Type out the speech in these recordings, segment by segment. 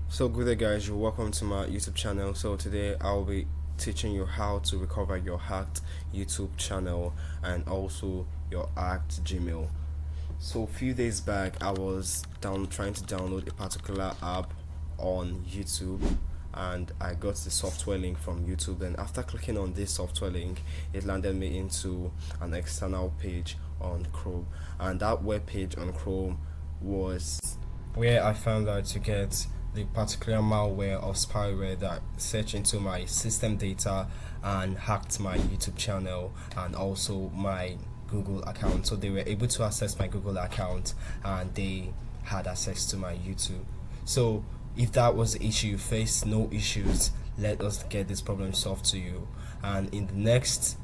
So good day guys, you're welcome to my YouTube channel. So today I'll be teaching you how to recover your hacked YouTube channel and also your hacked Gmail. So a few days back I was trying to download a particular app on YouTube, and I got the software link from YouTube. And after clicking on this software link, it landed me into an external page on Chrome, and that web page on Chrome was where I found out to get the particular malware or spyware that searched into my system data and hacked my YouTube channel and also my Google account. So they were able to access my Google account and they had access to my YouTube. So if that was the issue you face, no issues. Let us get this problem solved to you. And in the next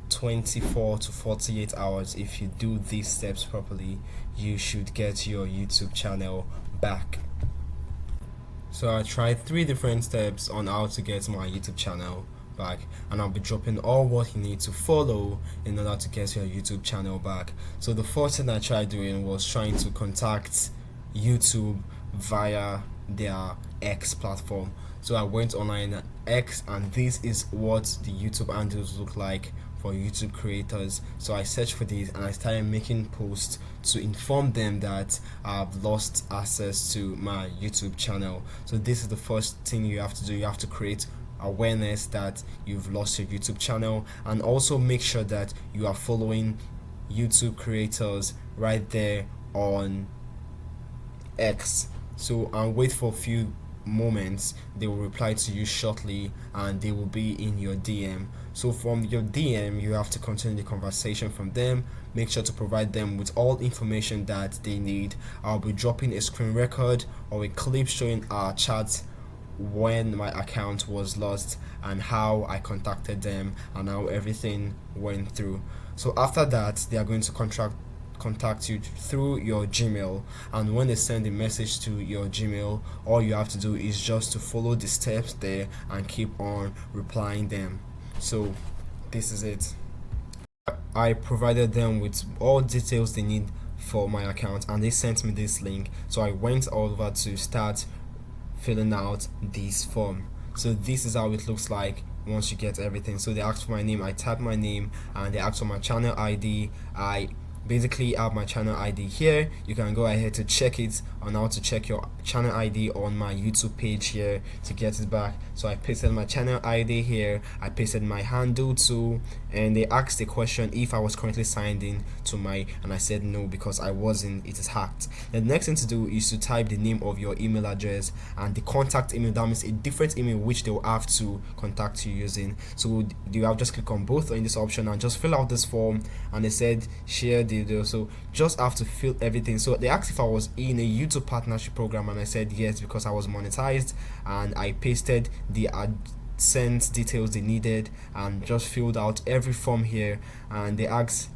24 to 48 hours, if you do these steps properly, you should get your YouTube channel back. So I tried 3 different steps on how to get my YouTube channel back, and I'll be dropping all what you need to follow in order to get your YouTube channel back. So the first thing I tried doing was trying to contact YouTube via their X platform. So I went online X, and this is what the YouTube handles look like for YouTube creators. So I searched for these and I started making posts to inform them that I've lost access to my YouTube channel. So this is the first thing you have to do. You have to create awareness that you've lost your YouTube channel, and also make sure that you are following YouTube creators right there on X. So I'll wait for a few moments. They will reply to you shortly and they will be in your DM. So from your DM, you have to continue the conversation from them. Make sure to provide them with all information that they need. I'll be dropping a screen record or a clip showing our chat when my account was lost and how I contacted them and how everything went through. So after that, they are going to contact you through your Gmail, and when they send a message to your Gmail, all you have to do is just to follow the steps there and keep on replying them. So this is it. I provided them with all details they need for my account and they sent me this link, so I went over to start filling out this form. So this is how it looks like once you get everything. So they asked for my name, I typed my name, and they asked for my channel ID. I basically have my channel ID here. You can go ahead to check it on how to check your channel ID on my YouTube page here to get it back. So I pasted my channel ID here, I pasted my handle too, and they asked the question if I was currently signed in to my, and I said no because I wasn't. It is hacked. The next thing to do is to type the name of your email address and the contact email. That means a different email which they will have to contact you using. So you have just click on both in this option and just fill out this form, and they said share the video. So just have to fill everything. So they asked if I was in a YouTube partnership program, and I said yes because I was monetized, and I pasted the AdSense details they needed and just filled out every form here, and they asked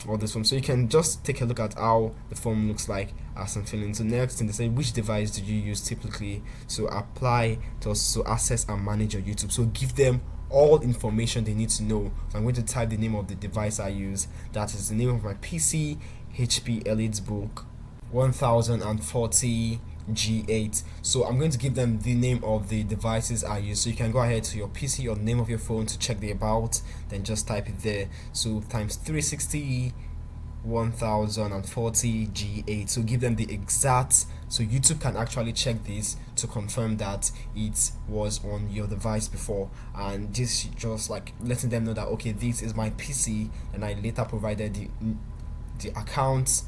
all this form. So you can just take a look at how the form looks like as I'm filling. So next thing they say, which device do you use typically to apply to also access and manage your YouTube? So give them all information they need to know. So I'm going to type the name of the device I use. That is the name of my PC, HP EliteBook 1040 G8. So I'm going to give them the name of the devices I use. So you can go ahead to your PC or the name of your phone to check the about, then just type it there. So times 360 1040 G8. So give them the exact, so YouTube can actually check this to confirm that it was on your device before, and this just like letting them know that okay, this is my PC, and I later provided the account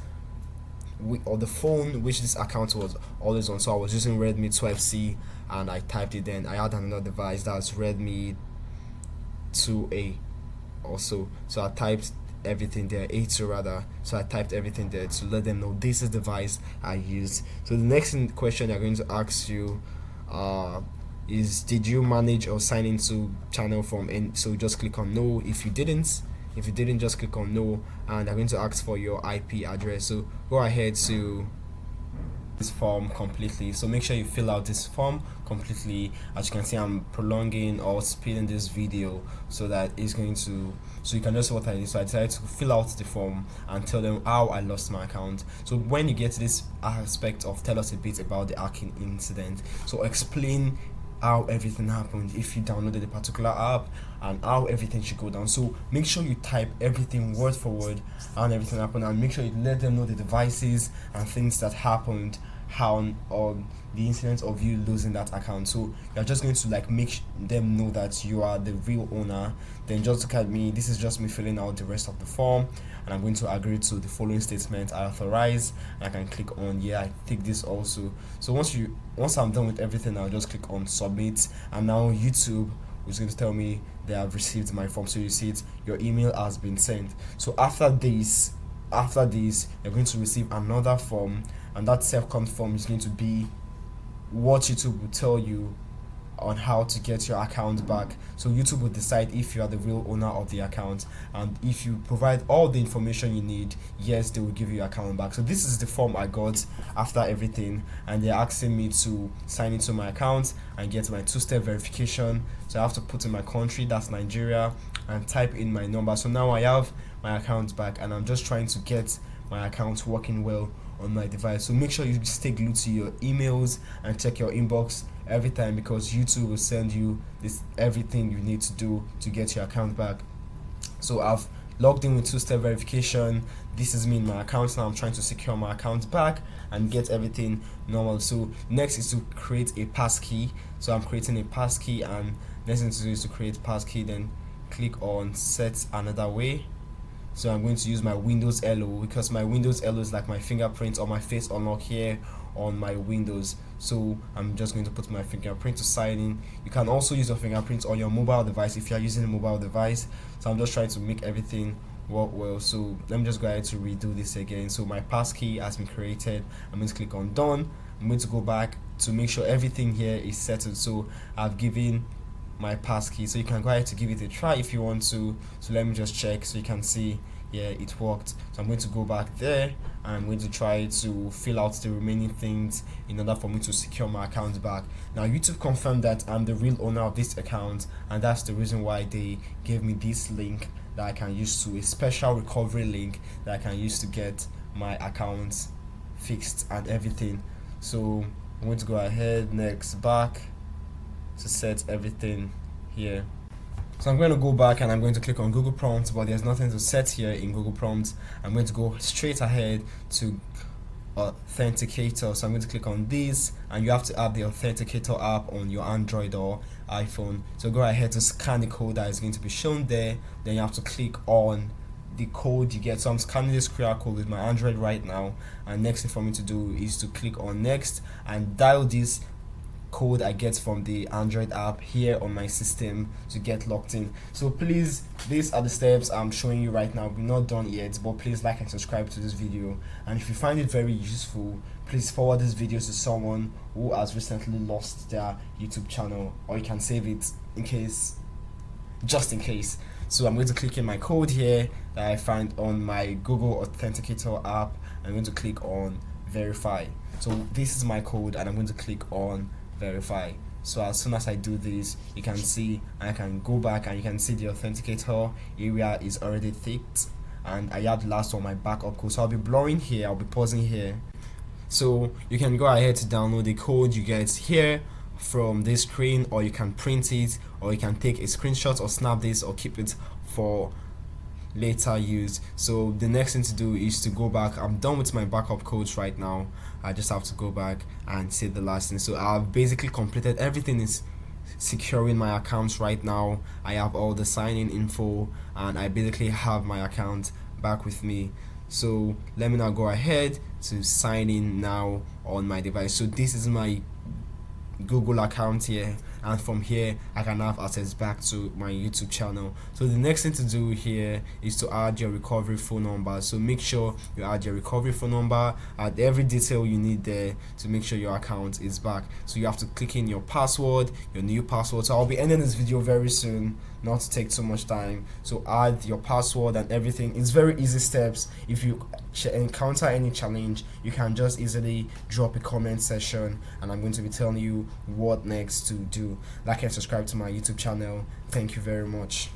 or the phone which this account was always on. So I was using Redmi 12C and I typed it. Then I had another device that's Redmi 2A also, so I typed everything there, A2 rather. So I typed everything there to let them know this is the device I used. So the next question they're going to ask you is, did you manage or sign into channel from? And so just click on no if you didn't. If you didn't, just click on no, and they're going to ask for your IP address. So go ahead to this form completely. So make sure you fill out this form completely. As you can see, I'm prolonging or speeding this video so that it's going to, so you can just see what I did. So I decided to fill out the form and tell them how I lost my account. So when you get to this aspect of tell us a bit about the hacking incident, so explain how everything happened, if you downloaded a particular app, and how everything should go down. So make sure you type everything word for word and everything happened, and make sure you let them know the devices and things that happened, how on the incident of you losing that account. So you're just going to like make them know that you are the real owner. Then just look at me, this is just me filling out the rest of the form, and I'm going to agree to the following statement. I authorize, and I can click on yeah, I take this also. So once I'm done with everything, I'll just click on submit, and now YouTube is going to tell me they have received my form. So you see it, your email has been sent. So after this you're going to receive another form, and that second form is going to be what YouTube will tell you on how to get your account back. So YouTube will decide if you are the real owner of the account, and if you provide all the information you need, yes, they will give you your account back. So this is the form I got after everything, and they're asking me to sign into my account and get my two-step verification. So I have to put in my country, that's Nigeria, and type in my number. So now I have my account back, and I'm just trying to get my account working well on my device. So make sure you stay glued to your emails and check your inbox every time, because YouTube will send you this everything you need to do to get your account back. So I've logged in with two-step verification. This is me in my account now. I'm trying to secure my account back and get everything normal. So next is to create a passkey. So I'm creating a passkey, and next thing to do is to create passkey, then click on set another way. So I'm going to use my Windows Hello, because my Windows Hello is like my fingerprint or my face unlock here on my Windows. So I'm just going to put my fingerprint to sign in. You can also use your fingerprint on your mobile device if you are using a mobile device. So I'm just trying to make everything work well. So let me just go ahead to redo this again. So my passkey has been created. I'm going to click on done. I'm going to go back to make sure everything here is settled. So I've given my passkey, so you can go ahead to give it a try if you want to. So let me just check so you can see, yeah, it worked. So I'm going to go back there, and I'm going to try to fill out the remaining things in order for me to secure my account back. Now YouTube confirmed that I'm the real owner of this account, and that's the reason why they gave me this link that I can use, to a special recovery link that I can use to get my account fixed and everything. So I'm going to go ahead, next, back, to set everything here. So I'm going to go back, and I'm going to click on Google Prompts, but there's nothing to set here in Google Prompts. I'm going to go straight ahead to Authenticator. So I'm going to click on this, and you have to have the Authenticator app on your Android or iPhone. So go ahead to scan the code that is going to be shown there. Then you have to click on the code you get. So I'm scanning this QR code with my Android right now, and next thing for me to do is to click on next and dial this code I get from the Android app here on my system to get locked in. So please, these are the steps I'm showing you right now. We're not done yet, but please like and subscribe to this video, and if you find it very useful, please forward this video to someone who has recently lost their YouTube channel, or you can save it in case, just in case. So I'm going to click in my code here that I find on my Google Authenticator app. I'm going to click on verify. So this is my code, and I'm going to click on verify. So as soon as I do this, you can see, I can go back, and you can see the authenticator area is already ticked, and I have the last one, my backup code. So I'll be blurring here, I'll be pausing here. So you can go ahead to download the code you get here from this screen, or you can print it, or you can take a screenshot or snap this, or keep it for later use. So the next thing to do is to go back. I'm done with my backup codes right now. I just have to go back and see the last thing. So I've basically completed everything, is securing my accounts right now. I have all the sign-in info, and I basically have my account back with me. So let me now go ahead to sign in now on my device. So this is my Google account here, and from here I can have access back to my YouTube channel. So the next thing to do here is to add your recovery phone number. So make sure you add your recovery phone number, add every detail you need there to make sure your account is back. So you have to click in your password, your new password. So I'll be ending this video very soon, not to take too much time. So add your password and everything. It's very easy steps. If you encounter any challenge, you can just easily drop a comment section, and I'm going to be telling you what next to do. Like and subscribe to my YouTube channel. Thank you very much.